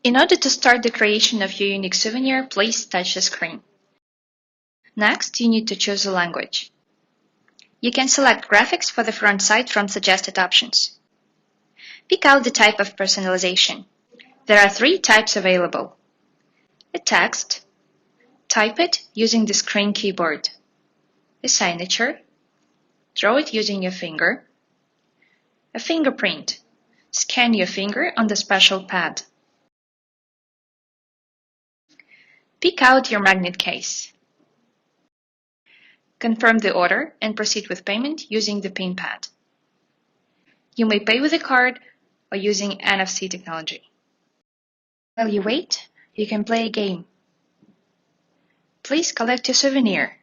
In order to start the creation of your unique souvenir, please touch the screen. Next, you need to choose a language. You can select graphics for the front side from suggested options. Pick out the type of personalization. There are 3 types available: a text, type it using the screen keyboard; a signature, draw it using your finger; a fingerprint, scan your finger on the special pad. Pick out your magnet case. Confirm the order and proceed with payment using the PIN pad. You may pay with a card or using NFC technology. While you wait, you can play a game. Please collect your souvenir.